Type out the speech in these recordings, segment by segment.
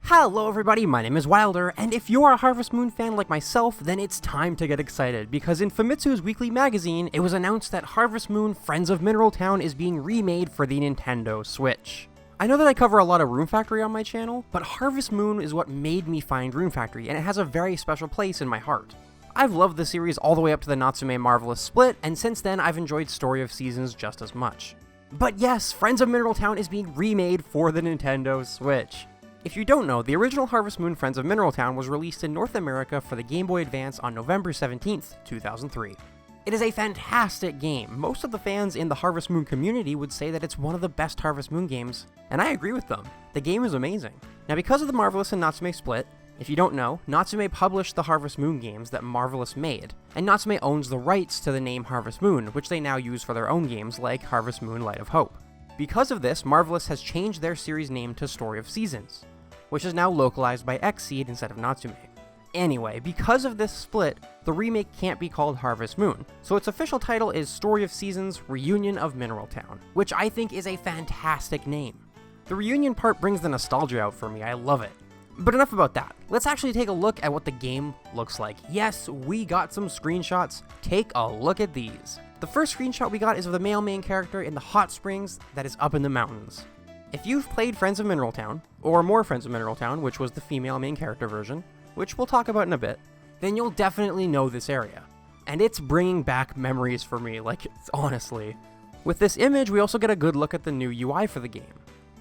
Hello everybody, my name is Wilder, and if you're a Harvest Moon fan like myself, then it's time to get excited, because in Famitsu's weekly magazine, it was announced that Harvest Moon Friends of Mineral Town is being remade for the Nintendo Switch. I know that I cover a lot of Rune Factory on my channel, but Harvest Moon is what made me find Rune Factory, and it has a very special place in my heart. I've loved the series all the way up to the Natsume Marvelous split, and since then I've enjoyed Story of Seasons just as much. But yes, Friends of Mineral Town is being remade for the Nintendo Switch. If you don't know, the original Harvest Moon Friends of Mineral Town was released in North America for the Game Boy Advance on November 17th, 2003. It is a fantastic game. Most of the fans in the Harvest Moon community would say that it's one of the best Harvest Moon games, and I agree with them. The game is amazing. Now, because of the Marvelous and Natsume split, if you don't know, Natsume published the Harvest Moon games that Marvelous made, and Natsume owns the rights to the name Harvest Moon, which they now use for their own games like Harvest Moon Light of Hope. Because of this, Marvelous has changed their series name to Story of Seasons, which is now localized by Xseed instead of Natsume. Anyway, because of this split, the remake can't be called Harvest Moon, so its official title is Story of Seasons Reunion of Mineral Town, which I think is a fantastic name. The reunion part brings the nostalgia out for me, I love it. But enough about that. Let's actually take a look at what the game looks like. Yes, we got some screenshots. Take a look at these. The first screenshot we got is of the male main character in the hot springs that is up in the mountains. If you've played Friends of Mineral Town, or more Friends of Mineral Town, which was the female main character version, which we'll talk about in a bit, then you'll definitely know this area. And it's bringing back memories for me, honestly. With this image, we also get a good look at the new UI for the game.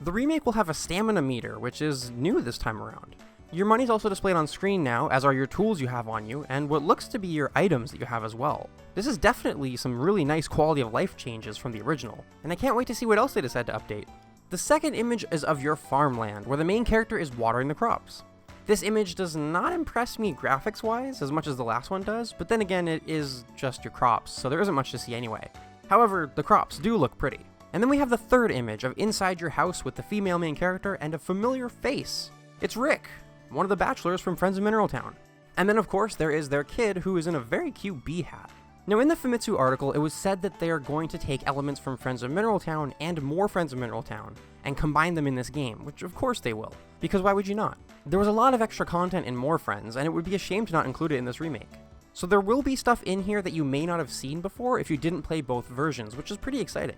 The remake will have a stamina meter, which is new this time around. Your money's also displayed on screen now, as are your tools you have on you, and what looks to be your items that you have as well. This is definitely some really nice quality of life changes from the original, and I can't wait to see what else they decide to update. The second image is of your farmland, where the main character is watering the crops. This image does not impress me graphics-wise as much as the last one does, but then again it is just your crops, so there isn't much to see anyway. However, the crops do look pretty. And then we have the third image of inside your house with the female main character and a familiar face. It's Rick, one of the bachelors from Friends of Mineral Town. And then of course there is their kid who is in a very cute bee hat. Now in the Famitsu article, it was said that they are going to take elements from Friends of Mineral Town and more Friends of Mineral Town and combine them in this game, which of course they will, because why would you not? There was a lot of extra content in More Friends, and it would be a shame to not include it in this remake. So there will be stuff in here that you may not have seen before if you didn't play both versions, which is pretty exciting.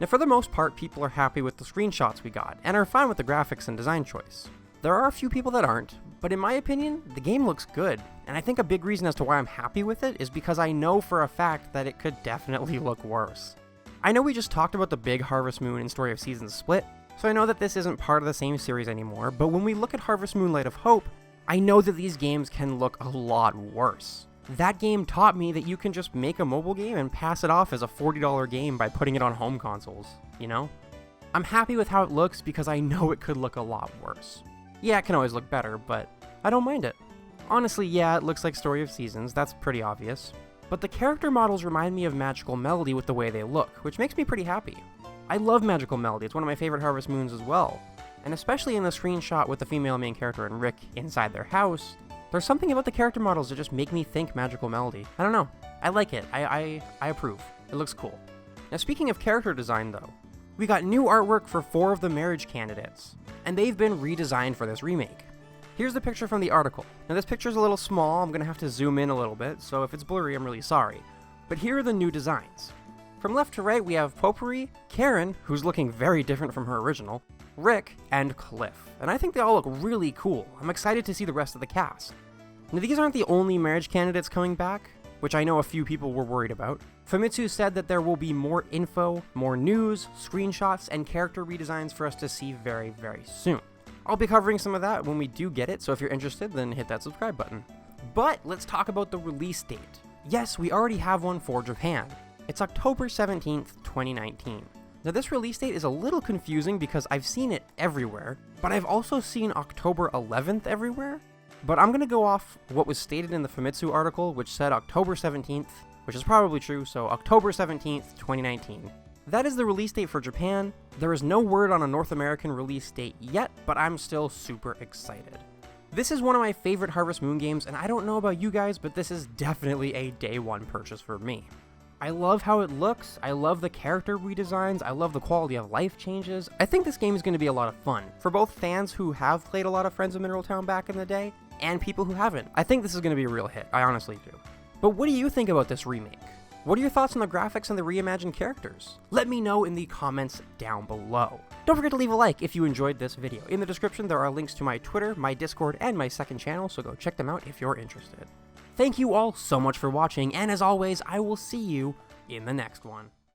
Now for the most part, people are happy with the screenshots we got, and are fine with the graphics and design choice. There are a few people that aren't, but in my opinion, the game looks good, and I think a big reason as to why I'm happy with it is because I know for a fact that it could definitely look worse. I know we just talked about the big Harvest Moon and Story of Seasons split, so I know that this isn't part of the same series anymore, but when we look at Harvest Moon Light of Hope, I know that these games can look a lot worse. That game taught me that you can just make a mobile game and pass it off as a $40 game by putting it on home consoles, you know? I'm happy with how it looks because I know it could look a lot worse. Yeah, it can always look better, but I don't mind it. Honestly, yeah, it looks like Story of Seasons, that's pretty obvious. But the character models remind me of Magical Melody with the way they look, which makes me pretty happy. I love Magical Melody, it's one of my favorite Harvest Moons as well. And especially in the screenshot with the female main character and Rick inside their house, there's something about the character models that just make me think Magical Melody. I don't know, I like it, I approve. It looks cool. Now speaking of character design though, we got new artwork for 4 of the marriage candidates, and they've been redesigned for this remake. Here's the picture from the article. Now this picture's a little small, I'm gonna have to zoom in a little bit, so if it's blurry I'm really sorry. But here are the new designs. From left to right we have Potpourri, Karen, who's looking very different from her original, Rick, and Cliff. And I think they all look really cool. I'm excited to see the rest of the cast. Now these aren't the only marriage candidates coming back, which I know a few people were worried about. Famitsu said that there will be more info, more news, screenshots, and character redesigns for us to see very, very soon. I'll be covering some of that when we do get it, so if you're interested, then hit that subscribe button. But let's talk about the release date. Yes, we already have one for Japan. It's October 17th, 2019. Now this release date is a little confusing because I've seen it everywhere, but I've also seen October 11th everywhere. But I'm going to go off what was stated in the Famitsu article, which said October 17th, which is probably true, so October 17th, 2019. That is the release date for Japan. There is no word on a North American release date yet, but I'm still super excited. This is one of my favorite Harvest Moon games, and I don't know about you guys, but this is definitely a day one purchase for me. I love how it looks, I love the character redesigns, I love the quality of life changes. I think this game is going to be a lot of fun, for both fans who have played a lot of Friends of Mineral Town back in the day, and people who haven't. I think this is going to be a real hit, I honestly do. But what do you think about this remake? What are your thoughts on the graphics and the reimagined characters? Let me know in the comments down below. Don't forget to leave a like if you enjoyed this video. In the description there are links to my Twitter, my Discord, and my second channel, so go check them out if you're interested. Thank you all so much for watching, and as always, I will see you in the next one.